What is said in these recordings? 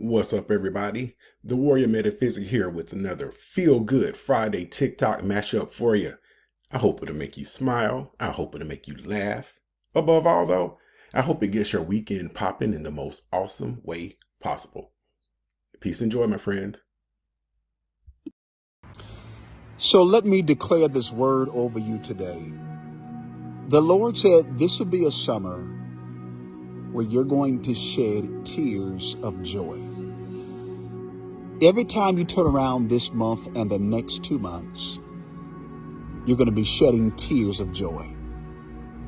What's up, everybody? The Warrior Metaphysic here with another feel-good Friday TikTok mashup for you. I hope it'll make you smile. I hope it'll make you laugh. Above all, though, I hope it gets your weekend popping in the most awesome way possible. Peace and joy, my friend. So let me declare this word over you today. The Lord said this will be a summer where you're going to shed tears of joy. Every time you turn around this month and the next 2 months, you're going to be shedding tears of joy.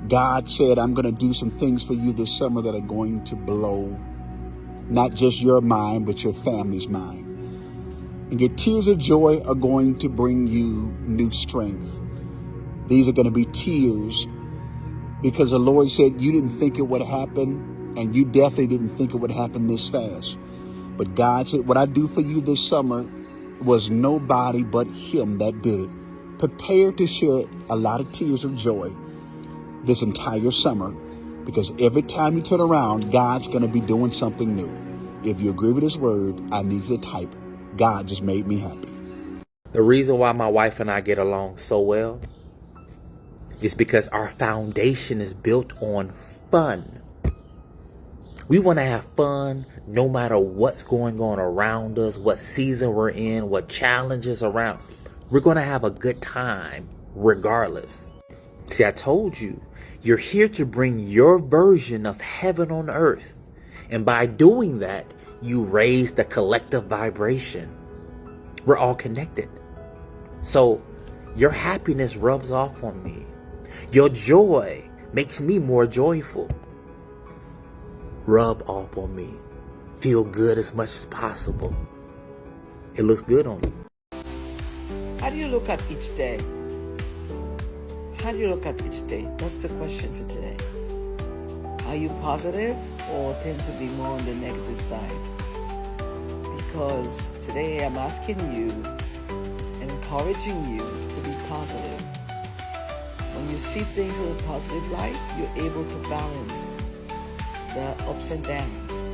God said, I'm going to do some things for you this summer that are going to blow not just your mind, but your family's mind. And your tears of joy are going to bring you new strength. These are going to be tears because the Lord said you didn't think it would happen, and you definitely didn't think it would happen this fast. But God said, what I do for you this summer was nobody but Him that did it. Prepare to share a lot of tears of joy this entire summer, because every time you turn around, God's going to be doing something new. If you agree with His word, I need you to type, God just made me happy. The reason why my wife and I get along so well is because our foundation is built on fun. We want to have fun no matter what's going on around us, what season we're in, what challenges around. We're going to have a good time regardless. See, I told you, you're here to bring your version of heaven on earth. And by doing that, you raise the collective vibration. We're all connected. So your happiness rubs off on me. Your joy makes me more joyful. Rub off on me. Feel good as much as possible. It looks good on you. How do you look at each day? How do you look at each day? That's the question for today. Are you positive or tend to be more on the negative side? Because today I'm asking you and encouraging you to be positive. When you see things in a positive light, you're able to balance the ups and downs.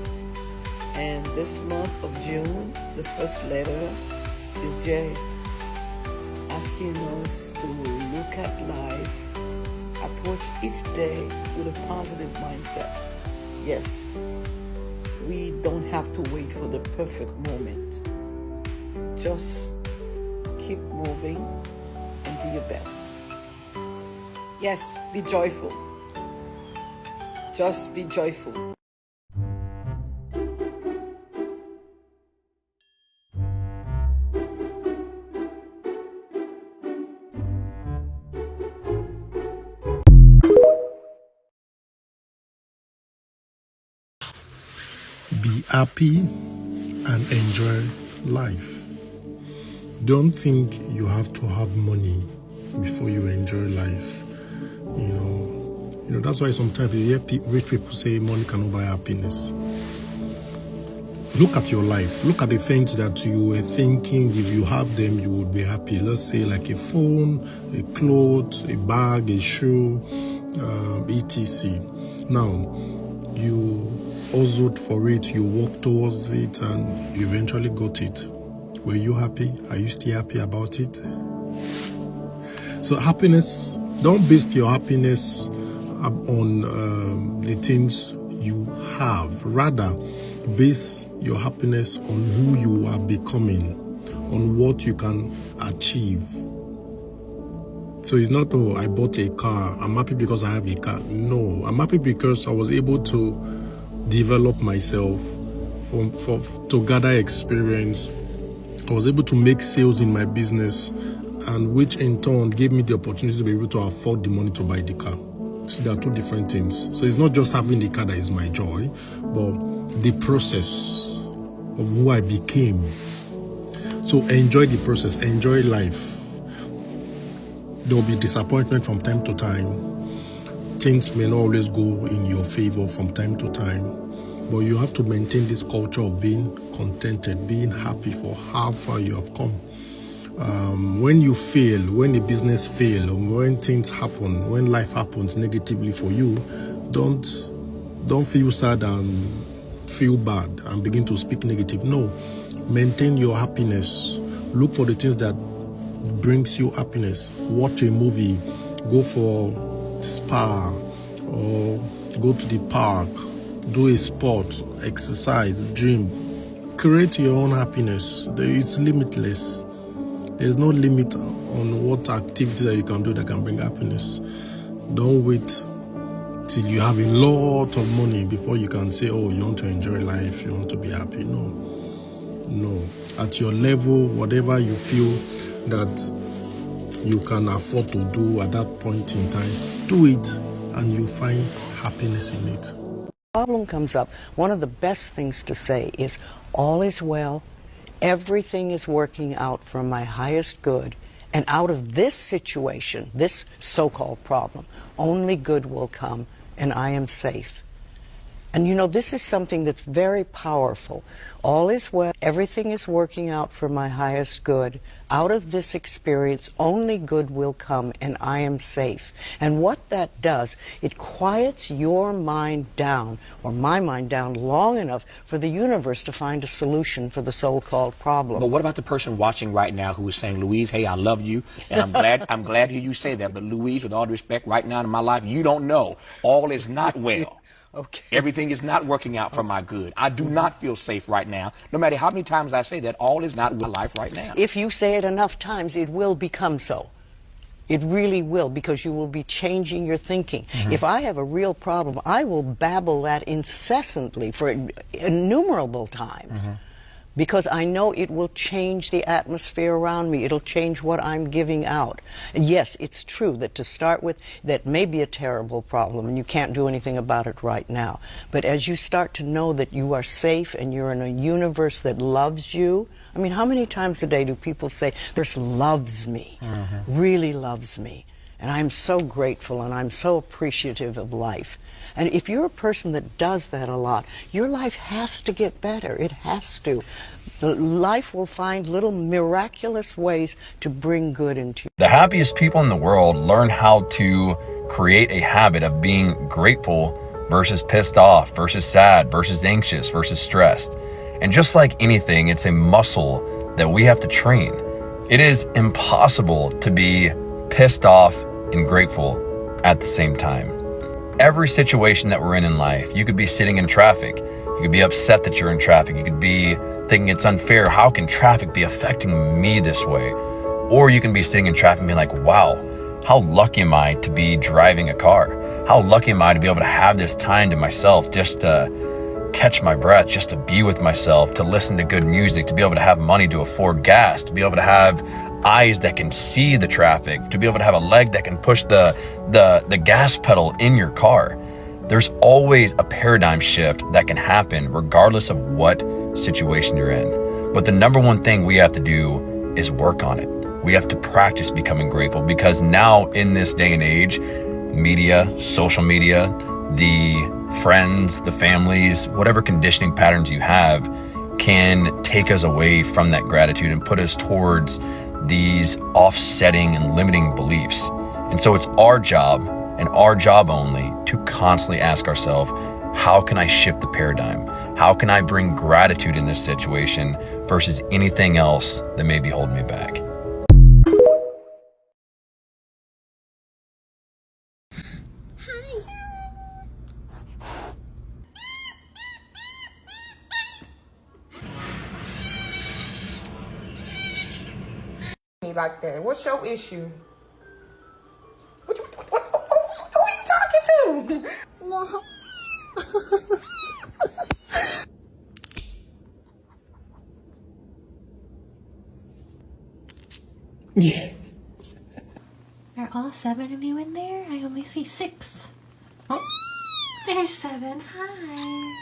And this month of June, the first letter is J, asking us to look at life, approach each day with a positive mindset. Yes, we don't have to wait for the perfect moment. Just keep moving and do your best. Yes, be joyful. Just be joyful. Be happy and enjoy life. Don't think you have to have money before you enjoy life. You know that's why sometimes you hear rich people say money cannot buy happiness. Look at your life. Look at the things that you were thinking if you have them you would be happy. Let's say like a phone, a clothes, a bag, a shoe, etc. Now you hustled for it, you worked towards it, and you eventually got it. Were you happy? Are you still happy about it? So happiness, don't base your happiness on the things you have. Rather, base your happiness on who you are becoming, on what you can achieve. So it's not, oh, I bought a car, I'm happy because I have a car. No, I'm happy because I was able to develop myself, to gather experience. I was able to make sales in my business, and which in turn gave me the opportunity to be able to afford the money to buy the car. So there are two different things. So it's not just having the car that is my joy, but the process of who I became. So enjoy the process, enjoy life. There will be disappointment from time to time. Things may not always go in your favor from time to time, but you have to maintain this culture of being contented, being happy for how far you have come. When you fail, when a business fails, when things happen, when life happens negatively for you, don't feel sad and feel bad and begin to speak negative. No, maintain your happiness. Look for the things that brings you happiness. Watch a movie, go for spa, or go to the park, do a sport, exercise, dream. Create your own happiness. It's limitless. There's no limit on what activities that you can do that can bring happiness. Don't wait till you have a lot of money before you can say, oh, you want to enjoy life, you want to be happy. No. At your level, whatever you feel that you can afford to do at that point in time, do it, and you find happiness in it. Problem comes up, one of the best things to say is, all is well, everything is working out for my highest good, and out of this situation, this so-called problem, only good will come, and I am safe. And you know, this is something that's very powerful. All is well, everything is working out for my highest good. Out of this experience, only good will come, and I am safe. And what that does, it quiets your mind down, or my mind down, long enough for the universe to find a solution for the so-called problem. But what about the person watching right now who is saying, Louise, hey, I love you, and I'm glad to hear you say that, but Louise, with all due respect, right now in my life, you don't know. All is not well. Okay. Everything is not working out for my good. I do not feel safe right now. No matter how many times I say that, all is not well in my life right now. If you say it enough times, it will become so. It really will, because you will be changing your thinking. If I have a real problem, I will babble that incessantly for innumerable times. Because I know it will change the atmosphere around me. It'll change what I'm giving out. And yes, it's true that to start with, that may be a terrible problem and you can't do anything about it right now. But as you start to know that you are safe and you're in a universe that loves you, I mean, how many times a day do people say, this loves me, really loves me? And I'm so grateful and I'm so appreciative of life. And if you're a person that does that a lot, your life has to get better. It has to. Life will find little miraculous ways to bring good into you. The happiest people in the world learn how to create a habit of being grateful versus pissed off, versus sad, versus anxious, versus stressed. And just like anything, it's a muscle that we have to train. It is impossible to be pissed off and grateful at the same time. Every situation that we're in life, you could be sitting in traffic. You could be upset that you're in traffic. You could be thinking it's unfair. How can traffic be affecting me this way? Or you can be sitting in traffic and be like, wow, how lucky am I to be driving a car? How lucky am I to be able to have this time to myself, just to catch my breath, just to be with myself, to listen to good music, to be able to have money to afford gas, to be able to have eyes that can see the traffic, to be able to have a leg that can push the gas pedal in your car. There's always a paradigm shift that can happen regardless of what situation you're in. But the number one thing we have to do is work on it. We have to practice becoming grateful, because now in this day and age, media, social media, the friends, the families, whatever conditioning patterns you have can take us away from that gratitude and put us towards these offsetting and limiting beliefs. And so it's our job, and our job only, to constantly ask ourselves, how can I shift the paradigm? How can I bring gratitude in this situation versus anything else that may be holding me back? Me like that. What's your issue? Who are you talking to? Mom. Yeah. Are all 7 of you in there? I only see 6. Oh, there's 7. Hi.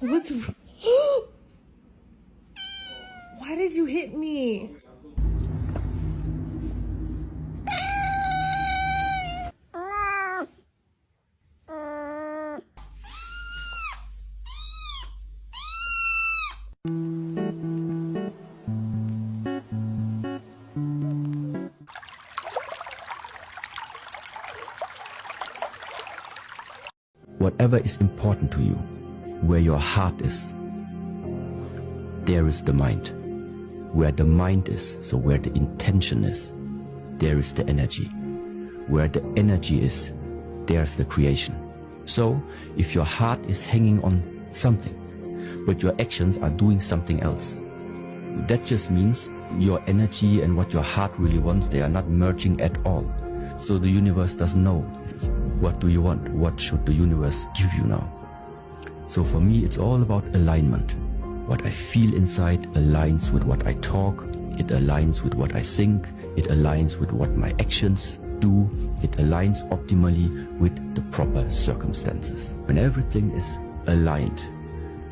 What's Why did you hit me? Whatever is important to you, Where your heart is, there is the mind. Where the mind is, so where the intention is, there is the energy. Where the energy is, there's the creation. So, if your heart is hanging on something, but your actions are doing something else, that just means your energy and what your heart really wants, they are not merging at all. So the universe doesn't know, what do you want? What should the universe give you now? So for me, it's all about alignment. What I feel inside aligns with what I talk, it aligns with what I think, it aligns with what my actions do, it aligns optimally with the proper circumstances. When everything is aligned,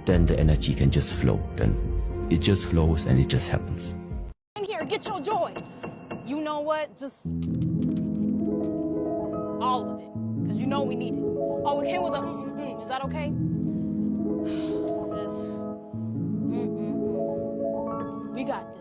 then the energy can just flow. Then it just flows and it just happens. In here, get your joy. You know what? Just all of it. Because you know we need it. Oh, it came with a is that okay? Sis. We got